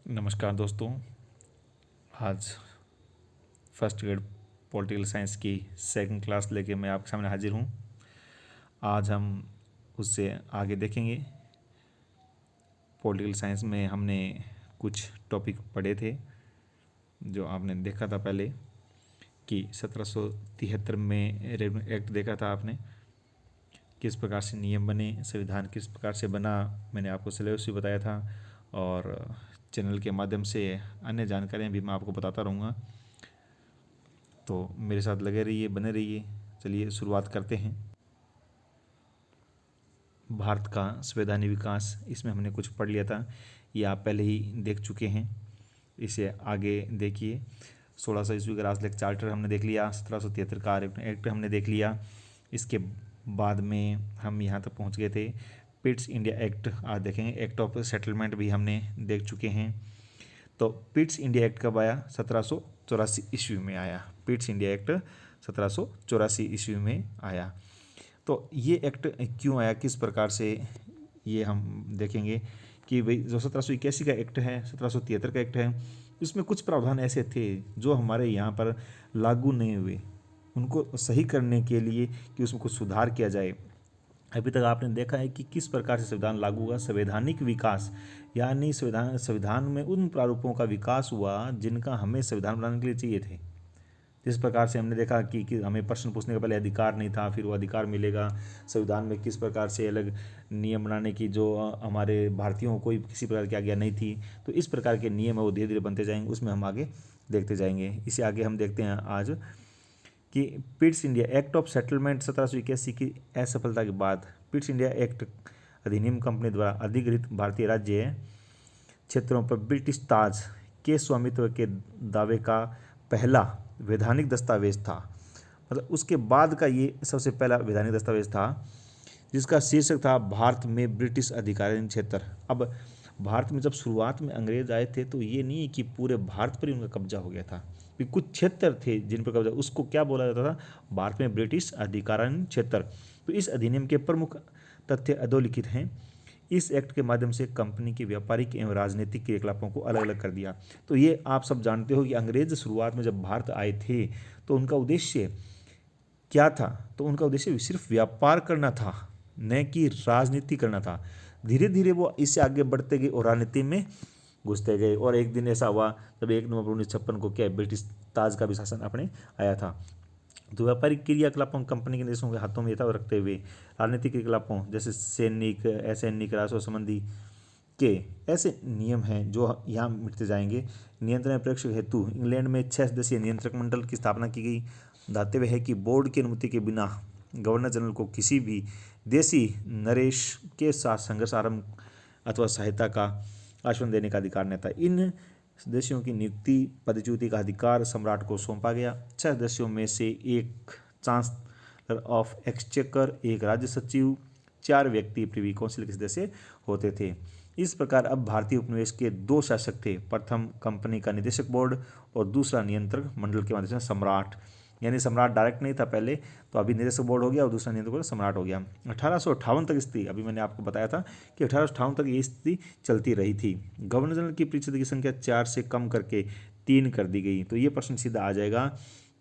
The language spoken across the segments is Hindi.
नमस्कार दोस्तों। आज फर्स्ट ग्रेड पॉलिटिकल साइंस की सेकंड क्लास लेके मैं आपके सामने हाजिर हूँ। आज हम उससे आगे देखेंगे। पॉलिटिकल साइंस में हमने कुछ टॉपिक पढ़े थे जो आपने देखा था पहले कि 1773 में रेगुलेशन एक्ट देखा था आपने, किस प्रकार से नियम बने, संविधान किस प्रकार से बना, मैंने आपको सिलेबस भी बताया था और चैनल के माध्यम से अन्य जानकारियाँ भी मैं आपको बताता रहूँगा। तो मेरे साथ लगे रहिए, बने रहिए। चलिए शुरुआत करते हैं। भारत का संवैधानिक विकास, इसमें हमने कुछ पढ़ लिया था, ये आप पहले ही देख चुके हैं। इसे आगे देखिए। 1600 ईस्वी का राजलेख चार्टर हमने देख लिया, 1773 का एक्ट हमने देख लिया। इसके बाद में हम यहाँ तक पहुँच गए थे पिट्स इंडिया एक्ट। आज देखेंगे एक्ट ऑफ सेटलमेंट भी हमने देख चुके हैं। तो पिट्स इंडिया एक्ट कब आया? 1784 ईस्वी में आया। पिट्स इंडिया एक्ट 1784 ईस्वी में आया। तो ये एक्ट क्यों आया, किस प्रकार से, ये हम देखेंगे कि भाई जो 1781 का एक्ट है, 1773 का एक्ट है, इसमें कुछ प्रावधान ऐसे थे जो हमारे यहाँ पर लागू नहीं हुए। उनको सही करने के लिए कि उसमें कुछ सुधार किया जाए। अभी तक आपने देखा है कि किस प्रकार से संविधान लागू हुआ। संवैधानिक विकास यानी संविधान में उन प्रारूपों का विकास हुआ जिनका हमें संविधान बनाने के लिए चाहिए थे। जिस प्रकार से हमने देखा कि हमें प्रश्न पूछने का पहले अधिकार नहीं था, फिर वो अधिकार मिलेगा। संविधान में किस प्रकार से अलग नियम बनाने की जो हमारे भारतीयों को कोई किसी प्रकार की आज्ञा नहीं थी। तो इस प्रकार के नियम है वो धीरे धीरे बनते जाएंगे, उसमें हम आगे देखते जाएंगे। इसे आगे हम देखते हैं आज कि Pitt's India act of settlement 1781 की असफलता के बाद पिट्स इंडिया एक्ट अधिनियम कंपनी द्वारा अधिग्रहित भारतीय राज्य क्षेत्रों पर ब्रिटिश ताज के स्वामित्व के दावे का पहला वैधानिक दस्तावेज था। मतलब उसके बाद का ये सबसे पहला वैधानिक दस्तावेज था जिसका शीर्षक था भारत में ब्रिटिश अधिकाराधीन क्षेत्र। अब भारत में जब शुरुआत में अंग्रेज आए थे तो ये नहीं कि पूरे भारत पर ही उनका कब्जा हो गया था, कि कुछ क्षेत्र थे जिन पर कब्जा, उसको क्या बोला जाता था? भारत में ब्रिटिश अधिकाराधीन क्षेत्र। तो इस अधिनियम के प्रमुख तथ्य अधोलिखित हैं। इस एक्ट के माध्यम से कंपनी के व्यापारिक एवं राजनीतिक क्रियाकलापों को अलग अलग कर दिया। तो ये आप सब जानते हो कि अंग्रेज शुरुआत में जब भारत आए थे तो उनका उद्देश्य क्या था? तो उनका उद्देश्य सिर्फ व्यापार करना था, न कि राजनीति करना था। धीरे धीरे वो इससे आगे बढ़ते गए और राजनीति में घुसते गए। और एक दिन ऐसा हुआ जब 1 नवंबर 1956 को क्या ब्रिटिश ताज का भी शासन अपने आया था। तो व्यापारिक क्रियाकलापों कंपनी के देशों के हाथों में यथावत रखते हुए राजनीतिक क्रियाकलापों जैसे सैनिक, असैनिक, राजस्व संबंधी के ऐसे नियम हैं जो यहाँ मिटते जाएंगे। नियंत्रण प्रेक्षक हेतु इंग्लैंड में 6 सदस्यीय नियंत्रक मंडल की स्थापना की गई। दायित्व है कि बोर्ड की अनुमति के बिना गवर्नर जनरल को किसी भी देशी नरेश के साथ संघर्ष आरंभ अथवा सहायता का आश्वासन देने का अधिकार नहीं था। इन सदस्यों की नियुक्ति पदच्युति का अधिकार सम्राट को सौंपा गया। 6 सदस्यों में से एक चांसलर ऑफ एक्सचेकर, एक राज्य सचिव, 4 व्यक्ति प्रिवी काउंसिल के सदस्य होते थे। इस प्रकार अब भारतीय उपनिवेश के 2 शासक थे, प्रथम कंपनी का निदेशक बोर्ड और दूसरा नियंत्रक मंडल के माध्यम से सम्राट। यानी सम्राट डायरेक्ट नहीं था पहले, तो अभी निदेशक बोर्ड हो गया और दूसरा नियंत्रक बोर्ड सम्राट हो गया। 1858 तक स्थिति, अभी मैंने आपको बताया था कि 1858 तक ये स्थिति चलती रही थी। गवर्नर जनरल की परिषद की संख्या 4 से कम करके 3 कर दी गई। तो ये प्रश्न सीधा आ जाएगा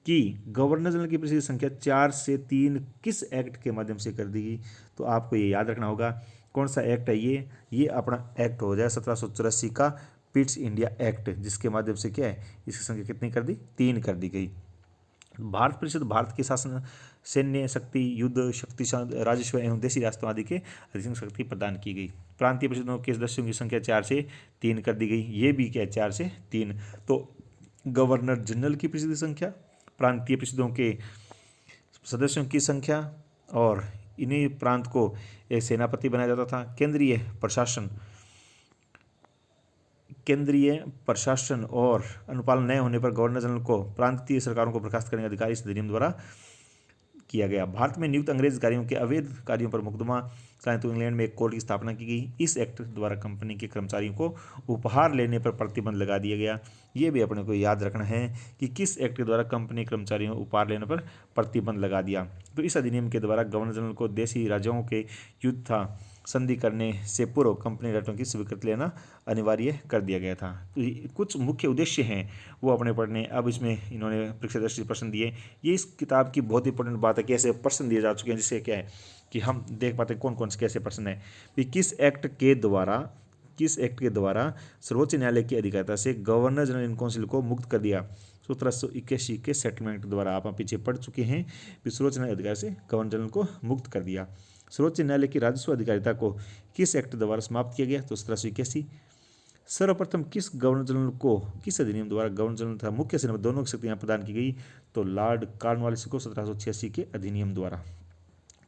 कि गवर्नर जनरल की परिषद की संख्या 4 से 3 किस एक्ट के माध्यम से कर दी गई? तो आपको ये याद रखना होगा कौन सा एक्ट है ये अपना एक्ट हो जाए 1784 का पिट्स इंडिया एक्ट, जिसके माध्यम से क्या है, इसकी संख्या कितनी कर दी? 3 कर दी गई। भारत परिषद भारत के शासन, सैन्य शक्ति, युद्ध शक्ति, राजस्व एवं देशी रास्तों आदि के अधिक शक्ति प्रदान की गई। प्रांतीय परिषदों के सदस्यों की संख्या 4 से 3 कर दी गई। ये भी क्या है? 4 से 3। तो गवर्नर जनरल की परिषद की संख्या, प्रांतीय परिषदों के सदस्यों की संख्या, और इन्हीं प्रांत को एक सेनापति बनाया जाता था। केंद्रीय प्रशासन और अनुपालन न होने पर गवर्नर जनरल को प्रांतीय सरकारों को बर्खास्त करने का अधिकार इस अधिनियम द्वारा किया गया। भारत में नियुक्त अंग्रेज अधिकारियों के अवैध कार्यों पर मुकदमा चलाने हेतु इंग्लैंड में एक कोर्ट की स्थापना की गई। इस एक्ट द्वारा कंपनी के कर्मचारियों को उपहार लेने पर प्रतिबंध लगा दिया गया। ये भी अपने को याद रखना है कि किस एक्ट के द्वारा कंपनी कर्मचारियों को उपहार लेने पर प्रतिबंध लगा दिया। तो इस अधिनियम के द्वारा गवर्नर जनरल को देशी राजाओं के युद्ध था संधि करने से पूर्व कंपनी राइटरों की स्वीकृति लेना अनिवार्य कर दिया गया था। तो कुछ मुख्य उद्देश्य हैं वो अपने पढ़ने। अब इसमें इन्होंने परीक्षा दृष्टि प्रश्न दिए। ये इस किताब की बहुत इंपॉर्टेंट बात है कि ऐसे प्रश्न दिए जा चुके हैं जिससे क्या है कि हम देख पाते हैं कौन कौन से कैसे प्रश्न है कि किस एक्ट के द्वारा सर्वोच्च न्यायालय की अधिकारिता से गवर्नर जनरल इन काउंसिल को मुक्त कर दिया। 1781 के सेटलमेंट द्वारा आप पीछे पढ़ चुके हैं कि सर्वोच्च न्यायालय अधिकारी से गवर्नर जनरल को मुक्त कर दिया। सर्वोच्च न्यायालय की राजस्व अधिकारिता को किस एक्ट द्वारा समाप्त किया गया? तो 1781। सर्वप्रथम किस गवर्नर जनरल को किस अधिनियम द्वारा गवर्नर जनरल तथा मुख्य सेनापति दोनों की शक्तियां प्रदान की गई? तो लॉर्ड कॉर्नवालिस को 1786 के अधिनियम द्वारा।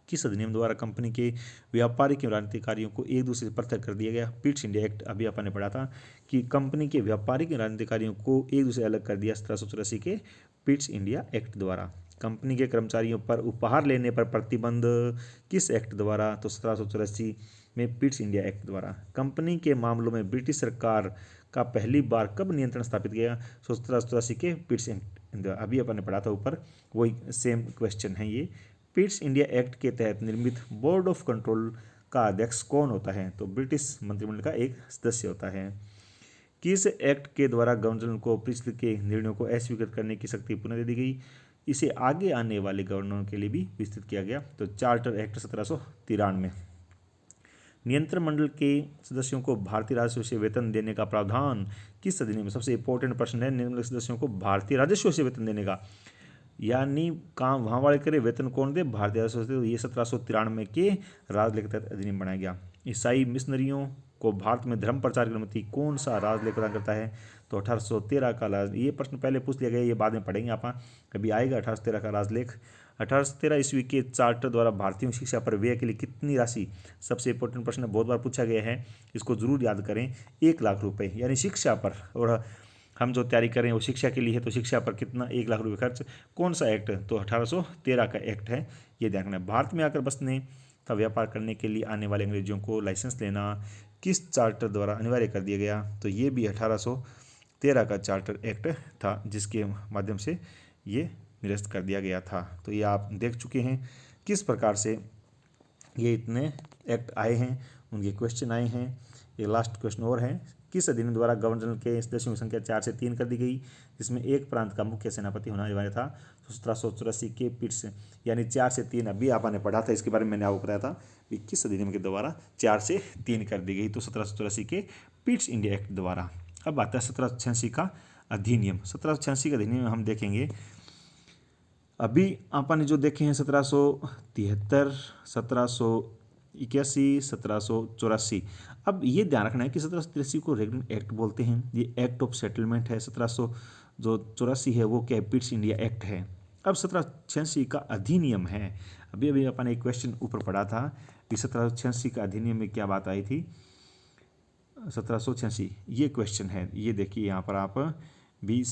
किस अधिनियम द्वारा कंपनी के व्यापारिक एवं राजनीतिक कार्यों को एक दूसरे से पृथक कर दिया गया? Pitt's India act. अभी अपन ने पढ़ा था कि कंपनी के व्यापारिक एवं राजनीतिक कार्यों को एक दूसरे से अलग कर दिया 1784 के पिट्स इंडिया एक्ट द्वारा। कंपनी के कर्मचारियों पर उपहार लेने पर प्रतिबंध किस एक्ट द्वारा? तो 1784 में पिट्स इंडिया एक्ट द्वारा। कंपनी के मामलों में ब्रिटिश सरकार का पहली बार कब नियंत्रण स्थापित किया? 1784 के पिट्स एक्ट द्वारा। अभी अपन ने पढ़ा था ऊपर, वही सेम क्वेश्चन है ये। पिट्स इंडिया एक्ट के तहत निर्मित बोर्ड ऑफ कंट्रोल का अध्यक्ष कौन होता है? तो ब्रिटिश मंत्रिमंडल का एक सदस्य होता है। किस एक्ट के द्वारा गवर्नर जनरल को पिछले के निर्णयों को अस्वीकृत करने की शक्ति पुनः दे दी गई? इसे आगे आने वाले गवर्नरों के लिए भी विस्तृत किया गया। तो चार्टर एक्ट 1793। नियंत्रण मंडल के सदस्यों को भारतीय राजस्व से वेतन देने का प्रावधान किस अधिनियम में? सबसे इंपॉर्टेंट प्रश्न है, नियंत्रण सदस्यों को भारतीय राजस्व से वेतन देने का, यानी काम वहाँ वाले करे, वेतन कौन दे? भारतीय राजस्व से। तो ये 1793 के राजलेख के तहत अधिनियम बनाया गया। ईसाई मिशनरियों को भारत में धर्म प्रचार की अनुमति कौन सा राजलेख प्रदान करता है? तो 1813 का ये प्रश्न पहले पूछ लिया गया, ये बाद में पढ़ेंगे आप, कभी आएगा 1813 का राजलेख। 1813 ईस्वी के चार्टर द्वारा भारतीयों की शिक्षा पर व्यय के लिए कितनी राशि? सबसे इंपॉर्टेंट प्रश्न है, बहुत बार पूछा गया है, इसको जरूर याद करें। 1 लाख रुपए, यानी शिक्षा पर। और हम जो तैयारी करें वो शिक्षा के लिए है, तो शिक्षा पर कितना? 1 लाख रुपए खर्च। कौन सा एक्ट? तो 1813 का एक्ट है, ये ध्यान रखना। भारत में आकर बसने का व्यापार करने के लिए आने वाले अंग्रेजों को लाइसेंस लेना किस चार्टर द्वारा अनिवार्य कर दिया गया? तो ये भी 1813 का चार्टर एक्ट था, जिसके माध्यम से ये निरस्त कर दिया गया था। तो ये आप देख चुके हैं किस प्रकार से ये इतने एक्ट आए हैं, उनके क्वेश्चन आए हैं। ये लास्ट क्वेश्चन और है, किस अधिनियम द्वारा गवर्नर जनरल के सदस्यों की संख्या 4 से 3 कर दी गई, जिसमें एक प्रांत का मुख्य सेनापति होना अनिवार्य था? 1784 के पिट्स, यानी 4 से 3। अभी आपने पढ़ा था, इसके बारे में मैंने आपको बताया था कि किस अधिनियम के द्वारा 4 से 3 कर दी गई, तो 1784 के पिट्स इंडिया एक्ट द्वारा। अब आता है 1786 का अधिनियम। 1786 का अधिनियम हम देखेंगे, अभी आपने जो देखे हैं 1773, 1781, 1784। अब ये ध्यान रखना है कि 1783 को रेगुलर एक्ट बोलते हैं, ये एक्ट ऑफ सेटलमेंट है। 1784 है वो क्या? पिट्स इंडिया एक्ट है। अब 1786 का अधिनियम है। अभी अभी अपन एक क्वेश्चन ऊपर पढ़ा था कि 1786 का अधिनियम में क्या बात आई थी? 1786 ये क्वेश्चन है, ये देखिए यहाँ पर आप भी।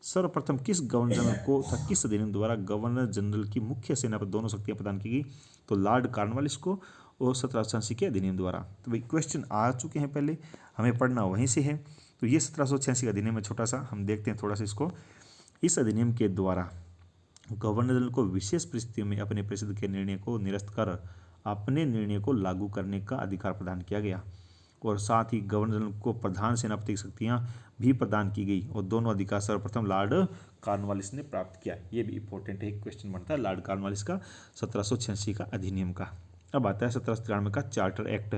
सर्वप्रथम किस गवर्नर जनरल को था किस अधिनियम द्वारा गवर्नर जनरल की मुख्य सेना पर दोनों शक्तियां प्रदान की गई? तो लॉर्ड कॉर्नवालिस को, और 1786 के अधिनियम द्वारा। तो भाई क्वेश्चन आ चुके हैं, पहले हमें पढ़ना वहीं से है। तो ये 1786 का अधिनियम है, छोटा सा हम देखते हैं थोड़ा सा इसको। इस अधिनियम के द्वारा गवर्नर जनरल को विशेष परिस्थितियों में अपने परिषद के निर्णय को निरस्त कर अपने निर्णय को लागू करने का अधिकार प्रदान किया गया, और साथ ही गवर्नर जनरल को प्रधान सेनापति की शक्तियां भी प्रदान की गई, और दोनों अधिकार सर्वप्रथम लॉर्ड कॉर्नवालिस ने प्राप्त किया। ये भी इंपॉर्टेंट है, एक क्वेश्चन बनता है लॉर्ड कॉर्नवालिस का 1786 का अधिनियम का। अब आता है 1793 का चार्टर एक्ट।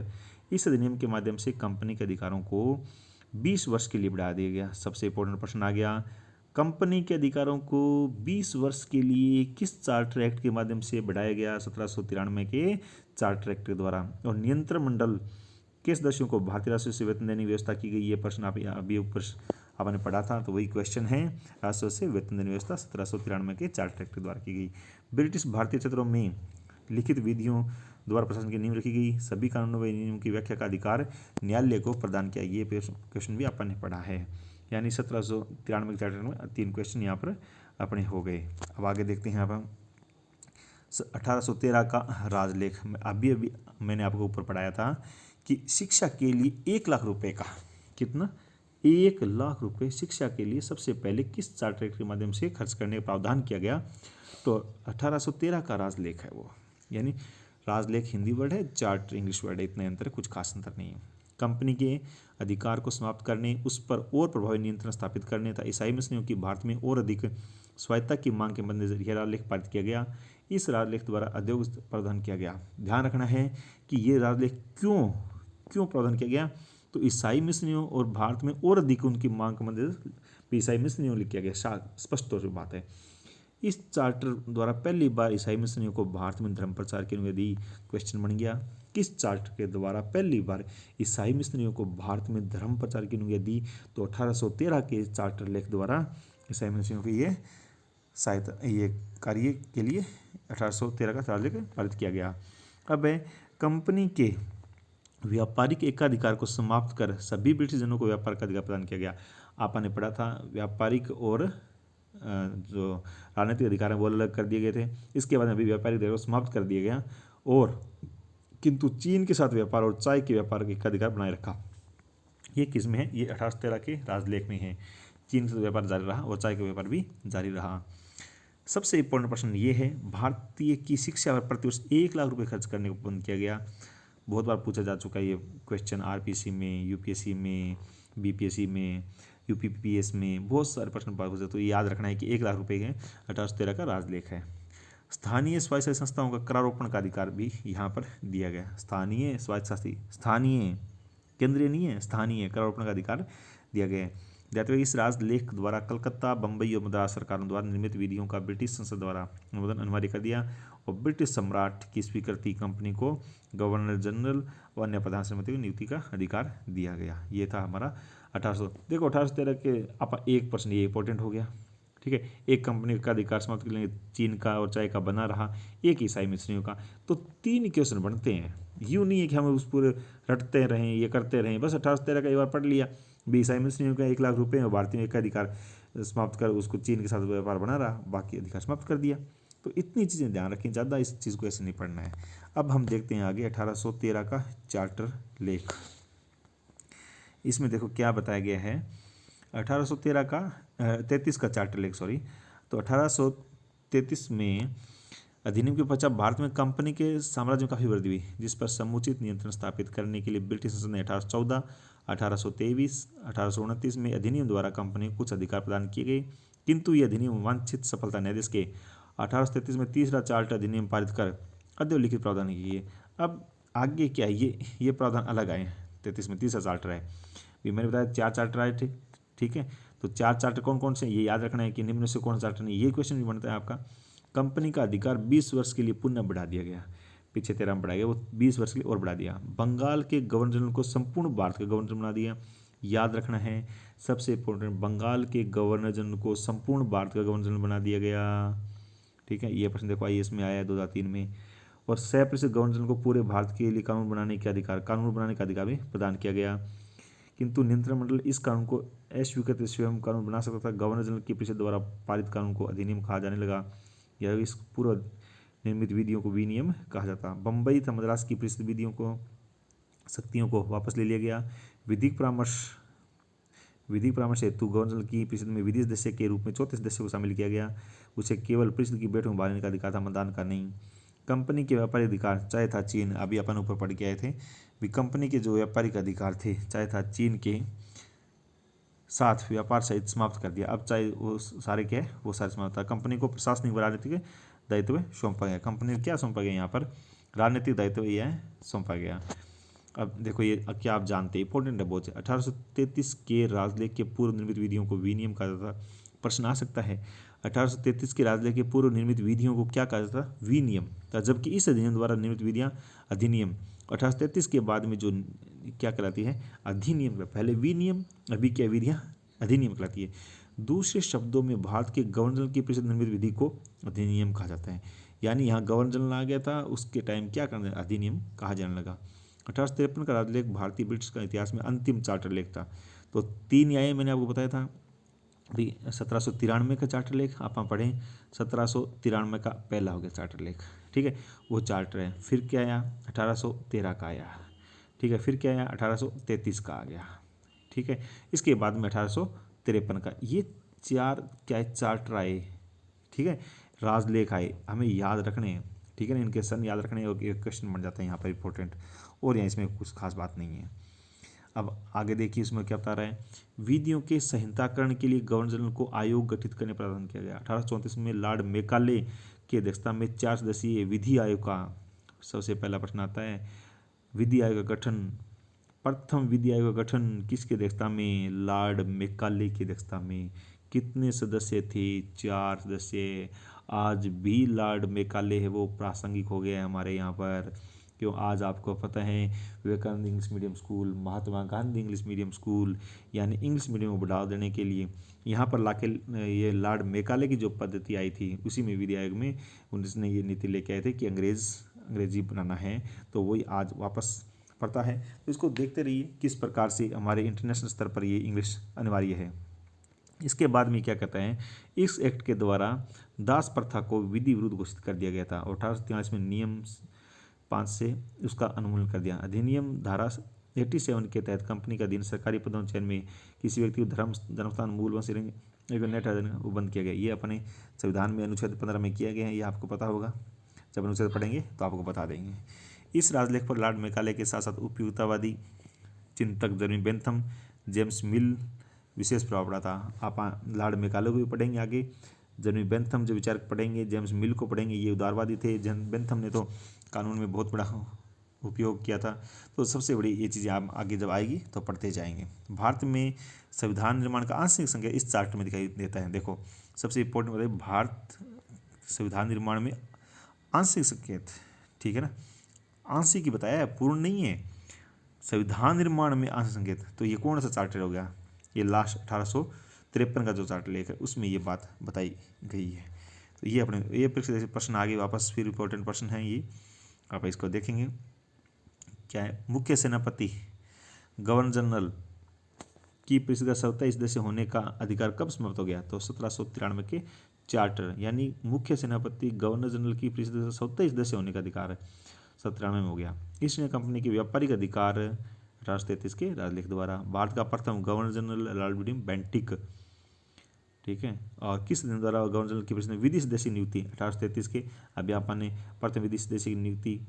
इस अधिनियम के माध्यम से कंपनी के अधिकारों को 20 वर्ष के लिए बढ़ा दिया गया। सबसे इंपॉर्टेंट प्रश्न आ गया, कंपनी के अधिकारों को 20 वर्ष के लिए किस चार्टर एक्ट के माध्यम से बढ़ाया गया? 1793 के चार्टर एक्ट के द्वारा। और नियंत्रण मंडल के सदस्यों को भारतीय राजस्व से वेतन देने की व्यवस्था की गई, ये प्रश्न आप अभी ऊपर आपने पढ़ा था, तो वही क्वेश्चन है। राजस्व से वेतन देने की व्यवस्था 1793 के चार्टर एक्ट द्वारा की गई। ब्रिटिश भारतीय क्षेत्रों में लिखित विधियों द्वारा प्रशासन की नींव रखी गई। सभी कानूनों व नियमों की व्याख्या का अधिकार न्यायालय को प्रदान किया। ये क्वेश्चन भी आपने पढ़ा है। यानी 1793 के चार्टर में 3 क्वेश्चन यहाँ पर अपने हो गए। अब आगे देखते हैं। अब 1813 का राजलेख, अभी मैंने आपको ऊपर पढ़ाया था कि शिक्षा के लिए 1 लाख रुपए का, कितना? 1 लाख रुपए शिक्षा के लिए सबसे पहले किस चार्टर एक्ट के माध्यम से खर्च करने का प्रावधान किया गया? तो 1813 का राजलेख है वो, यानी राजलेख हिंदी वर्ड है, चार्टर इंग्लिश वर्ड है, इतना अंतर है, कुछ खास अंतर नहीं है। कंपनी के अधिकार को समाप्त करने, उस पर और प्रभावी नियंत्रण स्थापित करने तथा ईसाई मिशनरियों की भारत में और अधिक स्वायत्तता की मांग के मद्देनजर यह राजलेख पारित किया गया। इस राजलेख द्वारा औद्योगिक प्रावधान किया गया। ध्यान रखना है कि ये राजलेख क्यों प्रावधान किया गया, तो ईसाई मिशनरियों और भारत में और अधिक उनकी मांग के मद्देनजर ईसाई मिशनरियों लिखा गया, स्पष्ट तौर पर बात है। इस चार्टर द्वारा पहली बार ईसाई मिशनरियों को भारत में धर्म प्रचार की अनुमति, क्वेश्चन बन गया, किस चार्टर के द्वारा पहली बार ईसाई मिशनरियों को भारत में धर्म प्रचार की अनुमति दी, तो 1813 के चार्टर लेख द्वारा ईसाई मिशनरियों के ये कार्य के लिए 1813 का चार्टर लेख पारित किया गया। अब कंपनी के व्यापारिक एकाधिकार को समाप्त कर सभी ब्रिटिश जनों को व्यापार का अधिकार प्रदान किया गया। आपने पढ़ा था व्यापारिक और जो राजनीतिक अधिकार हैं वो अलग कर दिए गए थे। इसके बाद अभी व्यापारिक अधिकार को समाप्त कर दिया गया, और किंतु चीन के साथ व्यापार और चाय के व्यापार का अधिकार बनाए रखा। ये किस में है, ये 1813 के राजलेख में है। चीन से व्यापार जारी रहा और चाय का व्यापार भी जारी रहा। सबसे इंपॉर्टेंट प्रश्न ये है, भारतीय की शिक्षा पर प्रतिवर्ष 1 लाख रुपए खर्च करने को बंद किया गया। बहुत बार पूछा जा चुका है ये क्वेश्चन, आरपीसी में, यूपीएससी में, बीपीएससी में, यूपीपीएस में बहुत सारे प्रश्न पूछे, तो याद रखना है कि 1 लाख रुपए के 1813 का राजलेख है। स्थानीय स्वायत्त संस्थाओं का करारोपण का अधिकार भी यहाँ पर दिया गया। स्थानीय स्वायत्त संस्था, स्थानीय, केंद्रीय नहीं है, स्थानीय करारोपण का अधिकार दिया गया है। दैत्य इस राजलेख द्वारा कलकत्ता, बंबई और मद्रास सरकारों द्वारा निर्मित विधियों का ब्रिटिश संसद द्वारा अनुमोदन अनिवार्य कर दिया, और ब्रिटिश सम्राट की स्वीकृति कंपनी को गवर्नर जनरल व अन्य प्रधान समिति की नियुक्ति का अधिकार दिया गया। ये था हमारा 1800। देखो 1813 के आप एक प्रश्न ये इंपॉर्टेंट हो गया, ठीक है। एक कंपनी का अधिकार समाप्त कर लेंगे, चीन का और चाय का बना रहा, एक ईसाई मिशनरियों का, तो 3 क्वेश्चन बनते हैं। यूँ नहीं है कि हम उस पूरे रटते रहें, ये करते रहें, बस 1813 का एक बार पढ़ लिया, ईसाई मिशनरियों का 1 लाख रुपए और भारतीय का अधिकार समाप्त कर उसको चीन के साथ व्यापार बना रहा, बाकी अधिकार समाप्त कर दिया। तो इतनी चीज़ें ध्यान रखें, ज़्यादा इस चीज़ को ऐसे नहीं पढ़ना है। अब हम देखते हैं आगे 1813 का चार्टर लेख। इसमें देखो क्या बताया गया है, 1813 का 33 का चार्टर लेख, सॉरी। तो 1833 में अधिनियम के पश्चात भारत में कंपनी के साम्राज्य में काफ़ी वृद्धि हुई, जिस पर समुचित नियंत्रण स्थापित करने के लिए ब्रिटिश संसद ने 1814, 1823, 1829 में अधिनियम द्वारा कंपनी को कुछ अधिकार प्रदान किए गए, किंतु यह अधिनियम वांछित सफलता नहीं दिस के 1833 में तीसरा चार्टर अधिनियम पारित कर अधोलिखित प्रावधान किए। अब आगे क्या है, ये प्रावधान अलग आए। 33 में तीसरा चार्टर है, भी मैंने बताया 4 चार्टर आए थे, ठीक है। तो 4 चार्टर कौन कौन से, ये याद रखना है कि निम्न से कौन सा चार्टर नहीं, ये क्वेश्चन भी बनता है आपका। कंपनी का अधिकार 20 वर्ष के लिए पुनः बढ़ा दिया गया, पीछे 13 में बढ़ाया गया, वो 20 वर्ष के लिए और बढ़ा दिया। बंगाल के गवर्नर जनरल को संपूर्ण भारत का गवर्नर बना दिया। याद रखना है सबसे इंपॉर्टेंट, बंगाल के गवर्नर जनरल को संपूर्ण भारत का गवर्नर जनरल बना दिया गया, ठीक है। ये प्रश्न देखो IAS में आया है 2003 में। और 100% गवर्नर जनरल को पूरे भारत के लिए कानून बनाने का अधिकार भी प्रदान किया गया, किंतु नियंत्रण मंडल इस कानून को अस्वीकृत स्वयं कानून बना सकता था। गवर्नर जनरल की परिषद द्वारा पारित कानून को अधिनियम कहा जाने लगा, यह इस पूर्व निर्मित विधियों को विनियम कहा जाता। बंबई तथा मद्रास की परिषद विधियों को शक्तियों को वापस ले लिया गया। विधिक परामर्श हेतु गवर्नर जनरल की परिषद में विधि सदस्य के रूप में 34 सदस्यों को शामिल किया गया। उसे केवल परिषद की बैठक में भाग लेने का अधिकार था, मतदान का नहीं। कंपनी के व्यापारिक अधिकार चाहे था चीन, अभी अपन ऊपर पढ़ के आए थे भी, कंपनी के जो व्यापारिक अधिकार थे चाहे था चीन के साथ व्यापार सहित समाप्त कर दिया। अब चाहे वो सारे क्या है, वो सारे समाप्त था। कंपनी को प्रशासनिक व राजनीतिक दायित्व सौंपा गया। कंपनी को क्या सौंपा गया, यहाँ पर राजनीतिक दायित्व यह सौंपा गया। अब देखो ये क्या आप जानते हैं, इंपॉर्टेंट है बहुत। 1833 के राजलेख के पूर्व निर्मित विधियों को विनियम कहा जाता था। प्रश्न आ सकता है 1833 के राजलेख के पूर्व निर्मित विधियों को क्या कहा जाता था, विनियम था, जबकि इस अधिनियम द्वारा निर्मित विधियां अधिनियम। 1833 के बाद में जो क्या कहलाती है, अधिनियम। पहले विनियम, अभी क्या विधियां अधिनियम कहलाती है। दूसरे शब्दों में भारत के गवर्नर जनरल की परिषद निर्मित विधि को अधिनियम कहा जाता है। यानी यहाँ गवर्नर जनरल आ गया था, उसके टाइम क्या करना, अधिनियम कहा जाने लगा। 1853 का राजलेख भारतीय ब्रिटिश का इतिहास में अंतिम चार्टर लेख था। तो 3 आए मैंने आपको बताया था भी। 1793 का चार्टर लेख आप पढ़ें, 1793 का पहला हो गया चार्टर लेख, ठीक है, वो चार्टर है। फिर क्या आया, 1813 का आया, ठीक है। फिर क्या आया, 1833 का आ गया, ठीक है। इसके बाद में 1853 का, ये 4 क्या है, चार्टर आए, ठीक है, राजलेख आए, हमें याद रखने हैं। ठीक है ना, इनके सन याद रखने और एक क्वेश्चन बन जाता है यहाँ पर इंपॉर्टेंट, और यहाँ इसमें कुछ खास बात नहीं है। अब आगे देखिए इसमें क्या बता रहा है, विधियों के संहिताकरण के लिए गवर्नर जनरल को आयोग गठित करने का प्रावधान किया गया। 1834 में लॉर्ड मेकाले की अध्यक्षता में 4 सदस्यीय विधि आयोग का सबसे पहला प्रश्न आता है। विधि आयोग का गठन, प्रथम विधि आयोग का गठन किसकी अध्यक्षता में, लॉर्ड मेकाले की अध्यक्षता में। कितने सदस्य थे, 4 सदस्य। आज भी लॉर्ड मेकाले है वो प्रासंगिक हो गया है हमारे यहाँ पर, क्यों, आज आपको पता है Vivekananda English medium school, Mahatma Gandhi English medium school, यानी इंग्लिश मीडियम को बढ़ावा देने के लिए यहाँ पर लाके ये लॉर्ड मेकाले की जो पद्धति आई थी उसी में विधि आयोग में उन्होंने ये नीति लेके आए थे कि अंग्रेजी बनाना है, तो वही आज वापस पड़ता है। तो इसको देखते रहिए किस प्रकार से हमारे इंटरनेशनल स्तर पर ये इंग्लिश अनिवार्य है। इसके बाद में क्या कहता है, इस एक्ट के द्वारा दास प्रथा को विधि विरुद्ध घोषित कर दिया गया था और 1843 में नियम 5 से उसका अनुमूलन कर दिया। अधिनियम धारा 87 के तहत कंपनी का अधीन सरकारी पदों चयन में किसी व्यक्ति को धर्मस्थान मूल वंश वो बंद किया गया। ये अपने संविधान में अनुच्छेद 15 में किया गया है, ये आपको पता होगा, जब अनुच्छेद पढ़ेंगे तो आपको बता देंगे। इस राजलेख पर लॉर्ड मेकाले के साथ साथ उपयुक्ततावादी चिंतक जर्मी बेंथम, जेम्स मिल विशेष प्रभाव पड़ा था। आप लॉर्ड मेकाले को भी पढ़ेंगे आगे, जर्मी बेंथम जो विचारक पढ़ेंगे, जेम्स मिल को पढ़ेंगे, ये उदारवादी थे। बेंथम ने तो कानून में बहुत बड़ा उपयोग किया था। तो सबसे बड़ी ये चीज़ें आप आगे जब आएगी तो पढ़ते जाएंगे। भारत में संविधान निर्माण का आंशिक संकेत इस चार्ट में दिखाई देता है। देखो सबसे इंपॉर्टेंट बताइए, भारत संविधान निर्माण में आंशिक संकेत, ठीक है ना, आंशिक ही बताया है, पूर्ण नहीं है। संविधान निर्माण में आंशिक संकेत, तो ये कौन सा चार्टर हो गया, ये लास्ट 1853 का जो चार्टर लेख है उसमें ये बात बताई गई है। तो ये अपने ये प्रश्न आगे वापस फिर इंपॉर्टेंट प्रश्न है, ये आप इसको देखेंगे। क्या है, मुख्य सेनापति गवर्नर जनरल की परिषद का 27 सदस्य होने का अधिकार कब समाप्त हो गया, तो 1793 के चार्टर, यानी मुख्य सेनापति गवर्नर जनरल की परिषद का 27 सदस्य होने का अधिकार 1793 में हो गया। ईस्ट इंडिया कंपनी के व्यापारिक अधिकार 1833 के राजलेख द्वारा। भारत का प्रथम governor general Lord William Bentinck, ठीक है, और किस दिन द्वारा गवर्नर जनरल की परिषद में विधि सदस्य नियुक्ति 1833 के। अभी आपने प्रथम विधि सदस्य की नियुक्ति,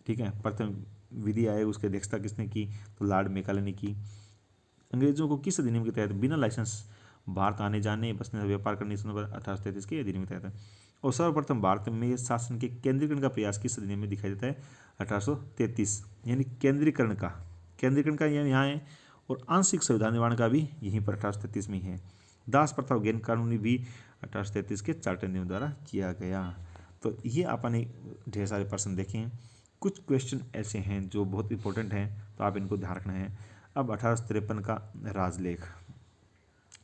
ठीक है, प्रथम विधि आयोग उसकी अध्यक्षता किसने की, तो लॉर्ड मेकाले ने की। अंग्रेजों को किस अधिनियम के तहत बिना लाइसेंस भारत आने जाने, बसने, व्यापार करने पर 1833 के अधिनियम के तहत। और सर्वप्रथम भारत में शासन के केंद्रीकरण का प्रयास किस अधिनियम में दिखाई देता है, 1833, यानी केंद्रीकरण का यहाँ है, और आंशिक संविधान निर्माण का भी यहीं पर 1833 में ही है। दास प्रथा गैर कानूनी भी 1833 के चार्टर नियम द्वारा किया गया। तो ये आपने ढेर सारे प्रश्न देखे हैं। कुछ क्वेश्चन ऐसे हैं जो बहुत इंपॉर्टेंट हैं, तो आप इनको ध्यान रखना है। अब 1853 का राजलेख,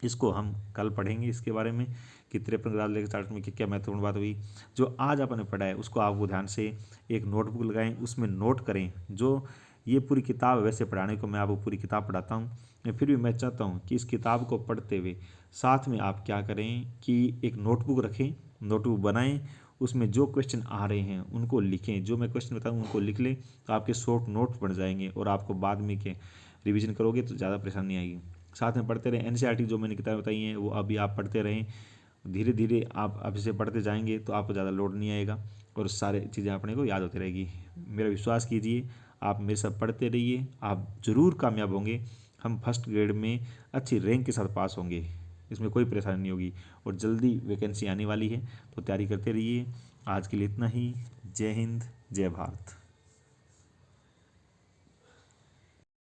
इसको हम कल पढ़ेंगे इसके बारे में कि 53 राजलेख चार्ट में क्या महत्वपूर्ण बात हुई। जो आज आपने पढ़ा है उसको आप ध्यान से एक नोटबुक लगाएं, उसमें नोट करें। जो ये पूरी किताब, वैसे पढ़ाने को मैं आपको पूरी किताब पढ़ाता हूँ, फिर भी मैं चाहता हूँ कि इस किताब को पढ़ते हुए साथ में आप क्या करें कि एक नोटबुक रखें, नोटबुक बनाएं, उसमें जो क्वेश्चन आ रहे हैं उनको लिखें। जो मैं क्वेश्चन बताऊँ उनको लिख लें, तो आपके शॉर्ट नोट बन जाएंगे और आपको बाद में के रिवीजन करोगे तो ज़्यादा परेशानी आएगी। साथ में पढ़ते रहें। एनसीईआरटी जो मैंने किताबें बताई हैं वो अभी आप पढ़ते रहें, धीरे धीरे आप अभी से पढ़ते जाएंगे तो आपको ज़्यादा लोड नहीं आएगा और सारे चीज़ें अपने को याद होती रहेगी। मेरा विश्वास कीजिए, आप मेरे साथ पढ़ते रहिए, आप ज़रूर कामयाब होंगे। हम फर्स्ट ग्रेड में अच्छी रैंक के साथ पास होंगे, इसमें कोई परेशानी नहीं होगी और जल्दी वैकेंसी आने वाली है, तो तैयारी करते रहिए। आज के लिए इतना ही। जय हिंद, जय भारत।